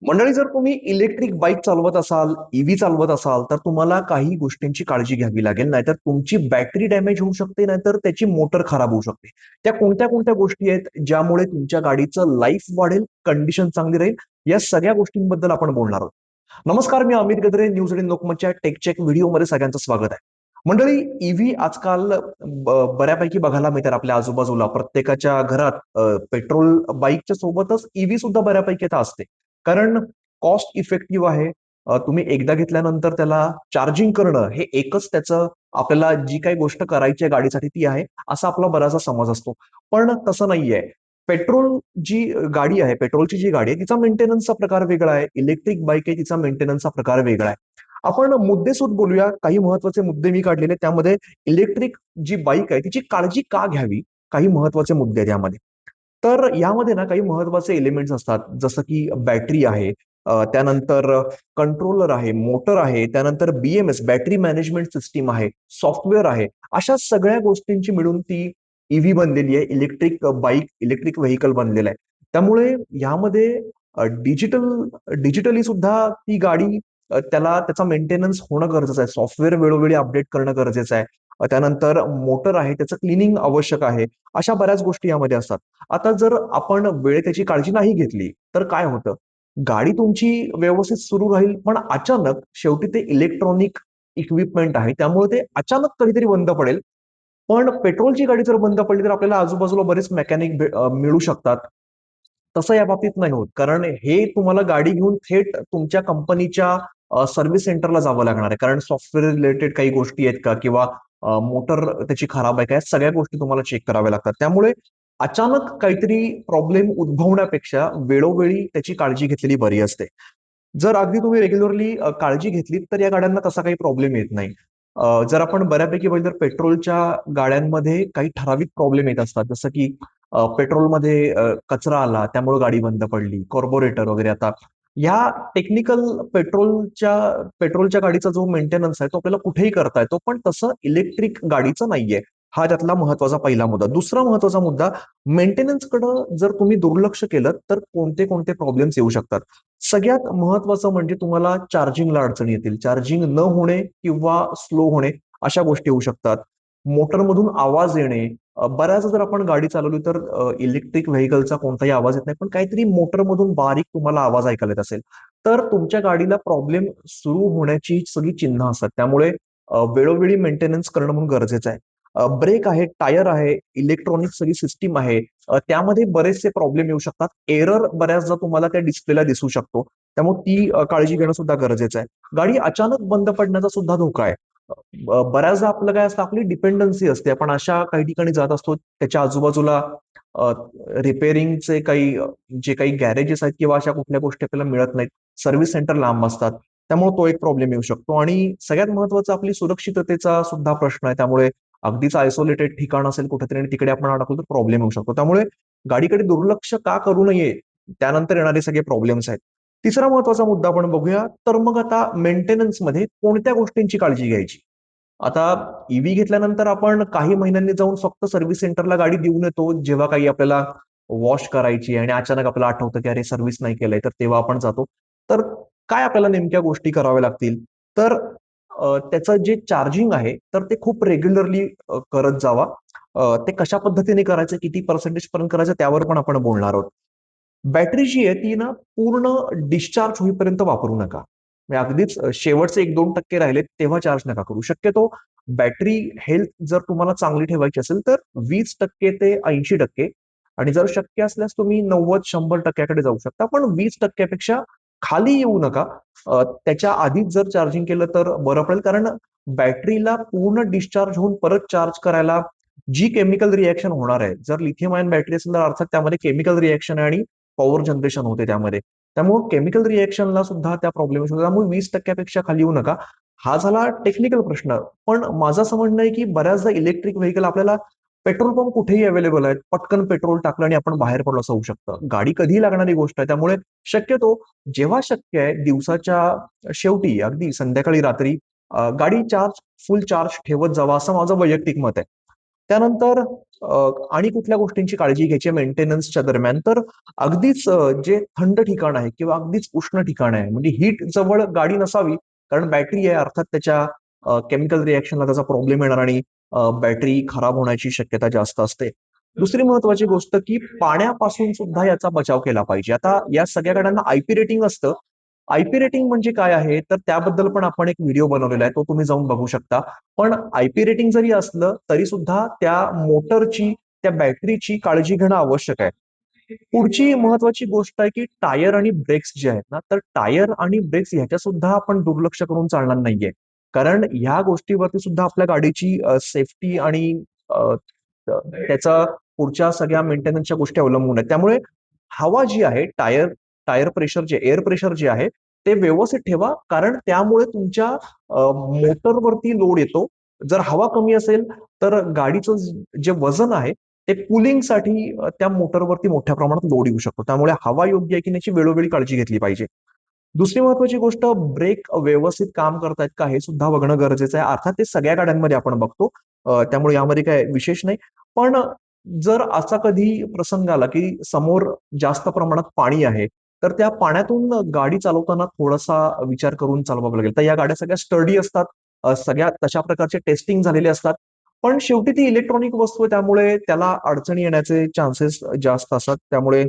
मंडळी, जर तुम्ही इलेक्ट्रिक बाईक चालवत असाल, ईव्ही चालवत असाल, तर तुम्हाला काही गोष्टींची काळजी घ्यावी लागेल. नाहीतर तुमची बॅटरी डॅमेज होऊ शकते, नाहीतर त्याची मोटर खराब होऊ शकते. त्या कोणत्या कोणत्या गोष्टी आहेत ज्यामुळे तुमच्या गाडीचं लाईफ वाढेल, कंडिशन चांगली राहील, या सगळ्या गोष्टींबद्दल आपण बोलणार आहोत. नमस्कार, मी अमित गद्रे, न्यूज एटीन लोकमतच्या टेक व्हिडिओमध्ये सगळ्यांचं स्वागत आहे. मंडळी, ईव्ही आजकाल बऱ्यापैकी बघायला मिळतात आपल्या आजूबाजूला. प्रत्येकाच्या घरात पेट्रोल बाईकच्या सोबतच ईव्ही सुद्धा बऱ्यापैकी आता असते. कारण कॉस्ट इफेक्टिव्ह आहे. तुम्ही एकदा घेतल्यानंतर त्याला चार्जिंग करणं हे एकच त्याचं आपल्याला जी काही गोष्ट करायची आहे गाडीसाठी ती आहे, असा आपला बराचसा समज असतो. पण तसं नाहीये. पेट्रोल जी गाडी आहे, पेट्रोलची जी गाडी आहे, तिचा मेंटेनन्सचा प्रकार वेगळा आहे. इलेक्ट्रिक बाईक आहे, तिचा मेंटेनन्सचा प्रकार वेगळा आहे. आपण मुद्देसूद बोलूया. काही महत्त्वाचे मुद्दे मी काढलेले आहेत. त्यामध्ये इलेक्ट्रिक जी बाईक आहे, तिची काळजी का घ्यावी? काही महत्त्वाचे मुद्दे आहेत यामध्ये. तर यामध्ये ना काही महत्वाचे एलिमेंट्स असतात, जसं की बॅटरी आहे, त्यानंतर कंट्रोलर आहे, मोटर आहे, त्यानंतर BMS बॅटरी मॅनेजमेंट सिस्टीम आहे, सॉफ्टवेअर आहे. अशा सगळ्या गोष्टींची मिळून ती ईव्ही बनलेली आहे. इलेक्ट्रिक बाईक, इलेक्ट्रिक व्हेइकल बनलेलं आहे. त्यामुळे यामध्ये डिजिटली सुद्धा ती गाडी, त्याला त्याचा मेंटेनन्स होणं गरजेचं आहे. सॉफ्टवेअर वेळोवेळी अपडेट करणं गरजेचं आहे. त्यानंतर मोटर आहे, त्याचं क्लिनिंग आवश्यक आहे. अशा बऱ्याच गोष्टी यामध्ये असतात. आता जर आपण वेळेत त्याची काळजी नाही घेतली, तर काय होतं? गाडी तुमची व्यवस्थित सुरू राहील, पण अचानक शेवटी ते इलेक्ट्रॉनिक इक्विपमेंट आहे, त्यामुळे ते अचानक कधीतरी बंद पडेल. पण पेट्रोलची गाडी जर बंद पडली, तर आपल्याला आजूबाजूला बरेच मेकॅनिक मिळू शकतात. तसं या बाबतीत नाही होत. कारण हे तुम्हाला गाडी घेऊन थेट तुमच्या कंपनीच्या सर्व्हिस सेंटरला जावं लागणार आहे. कारण सॉफ्टवेअर रिलेटेड काही गोष्टी आहेत का, किंवा मोटर त्याची खराब आहे का, या सगळ्या गोष्टी तुम्हाला चेक कराव्या लागतात. त्यामुळे अचानक काहीतरी प्रॉब्लेम उद्भवण्यापेक्षा वेळोवेळी त्याची काळजी घेतलेली बरी असते. जर अगदी तुम्ही रेग्युलरली काळजी घेतली, तर या गाड्यांना तसा काही प्रॉब्लेम येत नाही. जर आपण बऱ्यापैकी बघितलं तर पेट्रोलच्या गाड्यांमध्ये काही ठराविक प्रॉब्लेम येत असतात. जसं की पेट्रोलमध्ये कचरा आला, त्यामुळे गाडी बंद पडली, कार्बोरेटर वगैरे. आता या टेक्निकल पेट्रोलच्या गाडीचा जो मेंटेनन्स आहे, तो आपल्याला कुठेही करता येतो. पण तसं इलेक्ट्रिक गाडीचं नाहीये. हा त्यातला महत्वाचा पहिला मुद्दा. दुसरा महत्वाचा मुद्दा, मेंटेनन्सकडे जर तुम्ही दुर्लक्ष केलं, तर कोणते कोणते प्रॉब्लेम्स येऊ शकतात. सगळ्यात महत्वाचं म्हणजे तुम्हाला चार्जिंगला अडचणी येतील. चार्जिंग न होणे किंवा स्लो होणे, अशा गोष्टी होऊ शकतात. मोटरमधून आवाज येणे. बऱ्याचदा जर आपण गाडी चालवली, तर इलेक्ट्रिक व्हेइकलचा कोणताही आवाज येत नाही, पण काहीतरी मोटरमधून बारीक तुम्हाला आवाज ऐकायला येत असेल, तर तुमच्या गाडीला प्रॉब्लेम सुरू होण्याची सगळी चिन्ह असतात. त्यामुळे वेळोवेळी मेंटेनन्स करणं म्हणून गरजेचं आहे. ब्रेक आहे, टायर आहे, इलेक्ट्रॉनिक सगळी सिस्टीम आहे, त्यामध्ये बरेचसे प्रॉब्लेम येऊ शकतात. एरर बऱ्याचदा तुम्हाला त्या डिस्प्लेला दिसू शकतो. त्यामुळे ती काळजी घेणं सुद्धा गरजेचं आहे. गाडी अचानक बंद पडण्याचा सुद्धा धोका आहे. बऱ्याचदा आपलं काय असतं, आपली डिपेंडन्सी असते. आपण अशा काही ठिकाणी जात असतो, त्याच्या आजूबाजूला रिपेअरिंगचे काही जे काही गॅरेजेस आहेत, किंवा अशा कुठल्या गोष्टी आपल्याला मिळत नाहीत. सर्व्हिस सेंटर लांब असतात. त्यामुळे तो एक प्रॉब्लेम येऊ शकतो. आणि सगळ्यात महत्वाचा आपली सुरक्षिततेचा सुद्धा प्रश्न आहे. त्यामुळे अगदीच आयसोलेटेड ठिकाण असेल कुठेतरी आणि तिकडे आपण अडकलो, तर प्रॉब्लेम येऊ शकतो. त्यामुळे गाडीकडे दुर्लक्ष का करू नये, त्यानंतर येणारे सगळे प्रॉब्लेम्स आहेत. तिसरा महत्वाचा मुद्दा आपण बघूया. तर मग आता मेंटेनन्स मध्ये कोणत्या गोष्टींची काळजी घ्यायची? आता ईव्ही घेतल्यानंतर आपण काही महिन्यांनी जाऊन फक्त सर्व्हिस सेंटरला गाडी देऊन येतो, जेव्हा काही आपल्याला वॉश करायची आणि अचानक आपल्याला आठवतं की अरे, सर्व्हिस नाही केलंय, तर तेव्हा आपण जातो. तर काय आपल्याला नेमक्या गोष्टी कराव्या लागतील? तर त्याचं जे चार्जिंग आहे, तर ते खूप रेग्युलरली करत जावा. ते कशा पद्धतीने करायचं, किती पर्सेंटेज पर्यंत करायचं, त्यावर पण आपण बोलणार आहोत. बॅटरी जी आहे ती ना पूर्ण डिस्चार्ज होईपर्यंत वापरू नका. म्हणजे अगदीच शेवटचे 1-2% राहिले तेव्हा चार्ज नका करू. शक्यतो बॅटरी हेल्थ जर तुम्हाला चांगली ठेवायची असेल, तर 20% ते 80%, आणि जर शक्य असल्यास तुम्ही 90-100% कडे जाऊ शकता. पण 20% पेक्षा खाली येऊ नका. त्याच्या आधीच जर चार्जिंग केलं तर बरं पडेल. कारण बॅटरीला पूर्ण डिस्चार्ज होऊन परत चार्ज करायला जी केमिकल रिएक्शन होणार आहे, जर लिथियम आयन बॅटरी असेल, तर अर्थात त्यामध्ये केमिकल रिएक्शन आहे आणि पॉवर जनरेशन होते त्यामध्ये. त्यामुळे केमिकल रिएक्शनला सुद्धा त्या प्रॉब्लेम होतो. त्यामुळे 20% पेक्षा खाली येऊ नका. हा झाला टेक्निकल प्रश्न. पण माझं असं म्हणणं आहे की बऱ्याचदा इलेक्ट्रिक व्हेइकल आपल्याला पेट्रोल पंप कुठेही अवेलेबल आहेत. पटकन पेट्रोल टाकलं आणि आपण बाहेर पडलो, असं होऊ शकतं. गाडी कधीही लागणारी गोष्ट आहे. त्यामुळे शक्यतो जेव्हा शक्य आहे, दिवसाच्या शेवटी अगदी संध्याकाळी रात्री गाडी फुल चार्ज ठेवत जावा, असं माझं वैयक्तिक मत आहे. त्यानंतर आणि कुठल्या गोष्टींची काळजी घ्यायची मेंटेनन्सच्या दरम्यान, तर अगदीच जे थंड ठिकाण आहे किंवा अगदीच उष्ण ठिकाण आहे, म्हणजे हीट जवळ गाडी नसावी, कारण बॅटरी आहे अर्थात त्याच्या केमिकल रिएक्शनला त्याचा प्रॉब्लेम येणार आणि बॅटरी खराब होण्याची शक्यता जास्त असते. दुसरी महत्वाची गोष्ट की पाण्यापासून सुद्धा याचा बचाव केला पाहिजे. आता या सगळ्या गाड्यांना आयपी रेटिंग असतं. आयपी रेटिंग म्हणजे काय आहे, तर त्याबद्दल पण आपण एक व्हिडिओ बनवलेला आहे, तो तुम्ही जाऊन बघू शकता. पण आयपी रेटिंग जरी असलं तरी सुद्धा त्या मोटरची, त्या बॅटरीची काळजी घेणं आवश्यक आहे. पुढची महत्वाची गोष्ट आहे की टायर आणि ब्रेक्स जे आहेत ना, तर टायर आणि ब्रेक्स ह्याच्या सुद्धा आपण दुर्लक्ष करून चालणार नाहीये. कारण ह्या गोष्टीवरती सुद्धा आपल्या गाडीची सेफ्टी आणि अ, त्याचा पुढच्या सगळ्या मेंटेनन्सच्या गोष्टी अवलंबून आहेत. त्यामुळे हवा जी आहे, टायर टायर प्रेशर जे एअर प्रेशर जे आहे ते व्यवस्थित ठेवा, कारण त्यामुळे तुमच्या मोटरवरती लोड येतो. जर हवा कमी असेल तर गाडीचं जे वजन आहे ते कुलिंगसाठी त्या मोटरवरती मोठ्या प्रमाणात लोड येऊ शकतो. त्यामुळे हवा योग्य आहे की नाही याची वेळोवेळी काळजी घेतली पाहिजे. दुसरी महत्वाची गोष्ट, ब्रेक व्यवस्थित काम करतायत का हे सुद्धा बघणं गरजेचं आहे. अर्थात ते सगळ्या गाड्यांमध्ये आपण बघतो. त्यामुळे यामध्ये काय विशेष नाही. पण जर असा कधी प्रसंग आला की समोर जास्त प्रमाणात पाणी आहे, तर त्या पाण्यातून गाडी चालवताना थोडासा विचार करून चालवावं लागेल. तर या गाड्या सगळ्या स्टडी असतात. सगळ्या तशा प्रकारचे टेस्टिंग झालेले असतात. पण शेवटी ती इलेक्ट्रॉनिक वस्तू आहे, त्यामुळे त्याला अडचणी येण्याचे चान्सेस जास्त असतात. त्यामुळे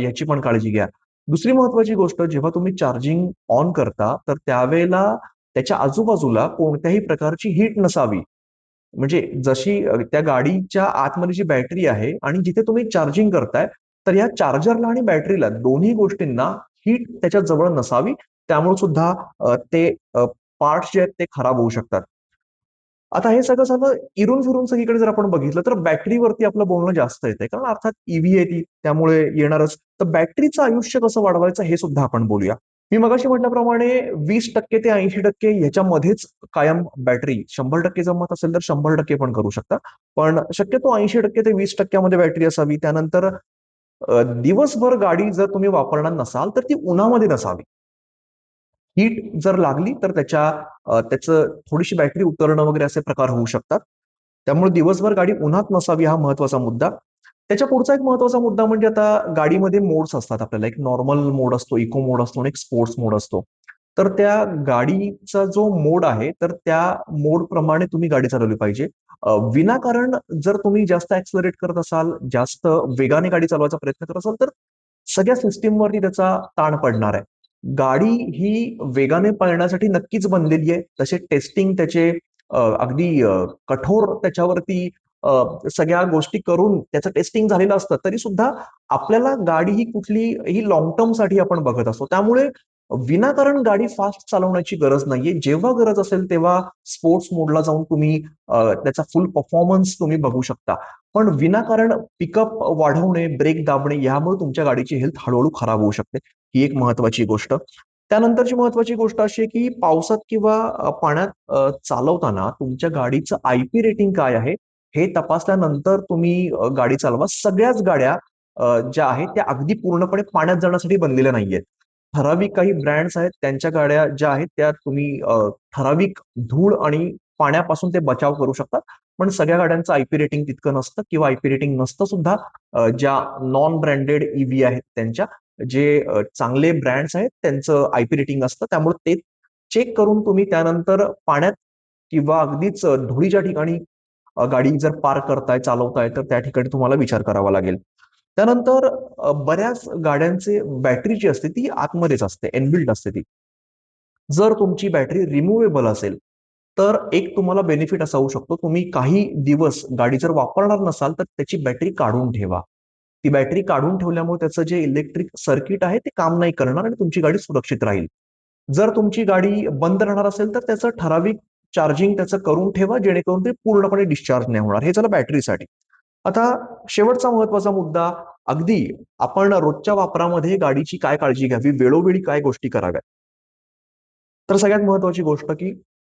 याची पण काळजी घ्या. दुसरी महत्वाची गोष्ट, जेव्हा तुम्ही चार्जिंग ऑन करता, तर त्यावेळेला त्याच्या आजूबाजूला कोणत्याही प्रकारची हीट नसावी. म्हणजे जशी त्या गाडीच्या आतमध्ये जी बॅटरी आहे आणि जिथे तुम्ही चार्जिंग करताय, तर या चार्जरला आणि बॅटरीला दोन्ही गोष्टींना हीट त्याच्या जवळ नसावी. त्यामुळे सुद्धा ते पार्ट्स जे आहेत ते खराब होऊ शकतात. आता हे सगळं सगळं इरून फिरून सगळीकडे जर आपण बघितलं तर बॅटरीवरती आपलं बोलणं जास्त येतंय. कारण अर्थात ईव्ही आहे ती, त्यामुळे येणारच. तर बॅटरीचं आयुष्य कसं वाढवायचं हे सुद्धा आपण बोलूया. मी मगाशी म्हटल्याप्रमाणे 20% ते 80% ह्याच्यामध्येच कायम बॅटरी, 100% जमत असेल तर 100% पण करू शकता. पण शक्यतो 80% ते 20% मध्ये बॅटरी असावी. त्यानंतर दिवसभर गाडी जर तुम्ही वापरणार नसाल तर ती उन्हामध्ये नसावी. हीट जर लागली तर त्याचं थोडीशी बॅटरी उतरणं वगैरे असे प्रकार होऊ शकतात. त्यामुळे दिवसभर गाडी उन्हात नसावी हा महत्वाचा मुद्दा. त्याच्या पुढचा एक महत्वाचा मुद्दा म्हणजे आता गाडीमध्ये मोड्स असतात आपल्याला. एक नॉर्मल मोड असतो, इको मोड असतो आणि एक स्पोर्ट्स मोड असतो. तर त्या गाडीचा जो मोड आहे, तर त्या मोड प्रमाणे तुम्ही गाडी चालवली पाहिजे. विनाकारण जर तुम्ही जास्त ऍक्सलरेट करत असाल, जास्त वेगाने गाडी चालवायचा प्रयत्न करत असाल, तर सगळ्या सिस्टीमवरती त्याचा ताण पडणार आहे. गाडी ही वेगाने पळण्यासाठी नक्कीच बनलेली आहे. तसे टेस्टिंग त्याचे अगदी कठोर त्याच्यावरती सगळ्या गोष्टी करून त्याचं टेस्टिंग झालेलं असतं. तरी सुद्धा आपल्याला गाडी ही कुठली ही लॉंग टर्म साठी आपण बघत असतो. त्यामुळे विनाकारण गाडी फास्ट चालवण्याची गरज नाहीये. जेव्हा गरज असेल तेव्हा स्पोर्ट्स मोडला जाऊन तुम्ही त्याचा फुल परफॉर्मन्स तुम्ही बघू शकता. पण विनाकारण पिकअप वाढवणे, ब्रेक दाबणे यामुळे तुमच्या गाडीची हेल्थ हळूहळू खराब होऊ शकते. ही एक महत्वाची गोष्ट. त्यानंतरची महत्वाची गोष्ट अशी आहे की पावसात किंवा पाण्यात चालवताना तुमच्या गाडीचं आयपी रेटिंग काय आहे हे तपासल्यानंतर तुम्ही गाडी चालवा. सगळ्याच गाड्या ज्या आहेत त्या अगदी पूर्णपणे पाण्यात जाण्यासाठी बनलेल्या नाहीयेत. ठराविक काही ब्रँड्स आहेत, त्यांच्या गाड्या ज्या आहेत त्या तुम्ही ठराविक धूळ आणि पाण्यापासून ते बचाव करू शकतात. पण सगळ्या गाड्यांचं आयपी रेटिंग तितकं नसतं किंवा आयपी रेटिंग नसतं सुद्धा. ज्या नॉन ब्रँडेड ईव्ही आहेत त्यांच्या, जे चांगले ब्रँड्स आहेत त्यांचं आयपी रेटिंग असतं. त्यामुळे ते चेक करून तुम्ही त्यानंतर पाण्यात किंवा अगदीच धुळीच्या ठिकाणी गाडी जर पार्क करताय, चालवताय, तर त्या ठिकाणी तुम्हाला विचार करावा लागेल. त्यानंतर बऱ्याच गाड्यांचे बॅटरी जी असते ती आतमध्येच असते, इनबिल्ट असते ती. जर तुमची बॅटरी रिमूव्हेबल असेल, तर एक तुम्हाला बेनिफिट असा होऊ शकतो, तुम्ही काही दिवस गाडी जर वापरणार नसाल, तर त्याची बॅटरी काढून ठेवा. ती बॅटरी काढून ठेवल्यामुळे त्याचं जे इलेक्ट्रिक सर्किट आहे ते काम नाही करणार आणि तुमची गाडी सुरक्षित राहील. जर तुमची गाडी बंद राहणार असेल, तर त्याचं ठराविक चार्जिंग त्याचं करून ठेवा, जेणेकरून ते पूर्णपणे डिस्चार्ज नाही होणार. हे झालं बॅटरीसाठी. आता शेवटचा महत्वाचा मुद्दा, अगदी आपण रोजच्या वापरामध्ये गाडीची काय काळजी घ्यावी, वेळोवेळी काय गोष्टी कराव्यात. तर सगळ्यात महत्वाची गोष्ट की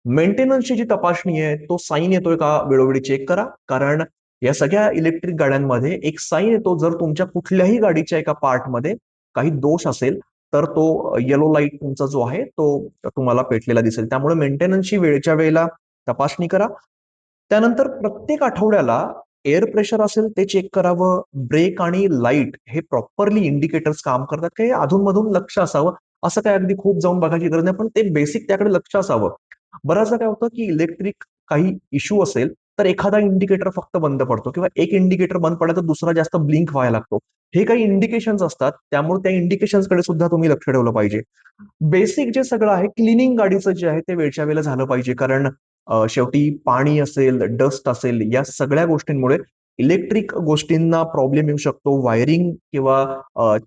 मेंटेनन्सची जी तपासणी आहे, तो साईन येतोय का वेळोवेळी चेक करा. कारण या सगळ्या इलेक्ट्रिक गाड्यांमध्ये एक साईन येतो, जर तुमच्या कुठल्याही गाडीच्या एका पार्टमध्ये काही दोष असेल, तर तो येलो लाईट तुमचा जो आहे तो तुम्हाला पेटलेला दिसेल. त्यामुळे मेंटेनन्सची वेळच्या वेळेला तपासणी करा. त्यानंतर प्रत्येक आठवड्याला एअर प्रेशर असेल ते चेक करावं. ब्रेक आणि लाईट हे प्रॉपरली इंडिकेटर्स काम करतात का हे अधूनमधून लक्ष असावं. असं काय अगदी खूप जाऊन बघायची गरज नाही, पण ते बेसिक त्याकडे लक्ष असावं. बऱ्याचदा काय होतं, की इलेक्ट्रिक काही इश्यू असेल, तर एखादा इंडिकेटर फक्त बंद पडतो किंवा एक इंडिकेटर बंद पडला तर दुसरा जास्त ब्लिंक व्हायला लागतो. हे काही इंडिकेशन्स असतात. त्यामुळे त्या इंडिकेशन्सकडे सुद्धा तुम्ही लक्ष ठेवलं पाहिजे. बेसिक जे सगळं आहे, क्लिनिंग गाडीचं जे आहे ते वेळच्या वेळेला झालं पाहिजे. कारण शेवटी पाणी असेल, डस्ट असेल, या सगळ्या गोष्टींमुळे इलेक्ट्रिक गोष्टींना प्रॉब्लेम येऊ शकतो. वायरिंग किंवा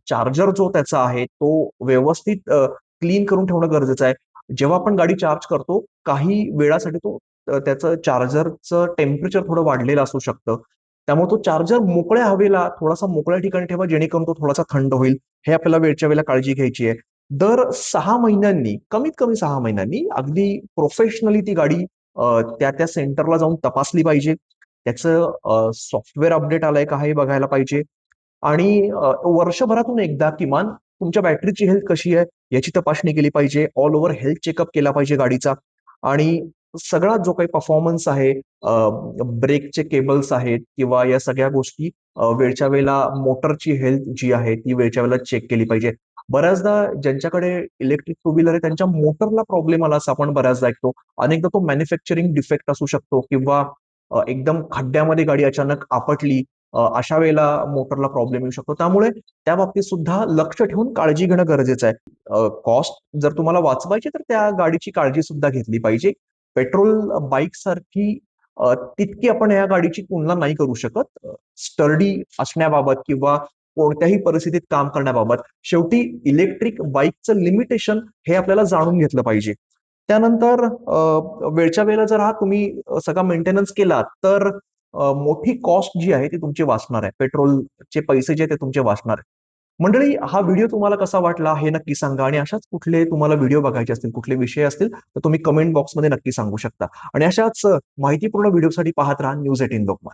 चार्जर जो त्याचा आहे तो व्यवस्थित क्लीन करून ठेवणं गरजेचं आहे. जेव्हा आपण गाडी चार्ज करतो, काही वेळासाठी त्याचं चार्जरचं टेम्परेचर थोडं वाढलेलं असू शकतं. त्यामुळे तो चार्जर मोकळ्या हवेला, थोडासा मोकळ्या ठिकाणी ठेवा, जेणेकरून तो थोडासा थंड होईल. हे आपल्याला वेळच्या वेळेला काळजी घ्यायची आहे. दर 6 महिन्यांनी, कमीत कमी 6 महिन्यांनी अगदी प्रोफेशनली ती गाडी त्या त्या सेंटरला जाऊन तपासली पाहिजे. त्याचं सॉफ्टवेअर अपडेट आलंय का हे बघायला पाहिजे. आणि वर्षभरातून एकदा किमान तुमच्या बॅटरीची हेल्थ कशी आहे याची तपासणी केली पाहिजे. ऑल ओव्हर हेल्थ चेकअप केला पाहिजे गाडीचा. आणि सगळा जो काही परफॉर्मन्स आहे, ब्रेकचे केबल्स आहेत किंवा या सगळ्या गोष्टी वेळच्या वेळेला मोटरची हेल्थ जी आहे ती वेळच्या वेळेला चेक केली पाहिजे. बऱ्याचदा ज्यांच्याकडे इलेक्ट्रिक टू व्हीलर आहे त्यांच्या मोटरला प्रॉब्लेम आला असं आपण बऱ्याचदा ऐकतो. अनेकदा तो मॅन्युफॅक्चरिंग डिफेक्ट असू शकतो किंवा एकदम खड्ड्यामध्ये गाडी अचानक आपटली, अशा वेळेला मोटरला प्रॉब्लेम येऊ शकतो. त्यामुळे त्या बाबतीत सुद्धा लक्ष ठेवून काळजी घेणं गरजेचं आहे. कॉस्ट जर तुम्हाला वाचवायची तर त्या गाडीची काळजी सुद्धा घेतली पाहिजे. पेट्रोल बाईक सारखी तितकी आपण या गाडीची तुलना नाही करू शकत. स्टर्डी असण्याबाबत किंवा कोणत्याही परिस्थितीत काम करण्याबाबत शेवटी इलेक्ट्रिक बाईकचं लिमिटेशन हे आपल्याला जाणून घेतलं पाहिजे. त्यानंतर वेळच्या वेळेला जर हा तुम्ही सगळा मेंटेनन्स केला तर मोठी कॉस्ट जी आहे ती तुमची वाचणार आहे. पेट्रोलचे पैसे जे आहेत ते तुमचे वाचणार आहे. मंडळी, हा व्हिडिओ तुम्हाला कसा वाटला हे नक्की सांगा. आणि अशाच कुठले तुम्हाला व्हिडिओ बघायचे असतील, कुठले विषय असतील तर तुम्ही कमेंट बॉक्समध्ये नक्की सांगू शकता. आणि अशाच माहितीपूर्ण व्हिडिओसाठी पाहत राहा न्यूज 18 लोकमत.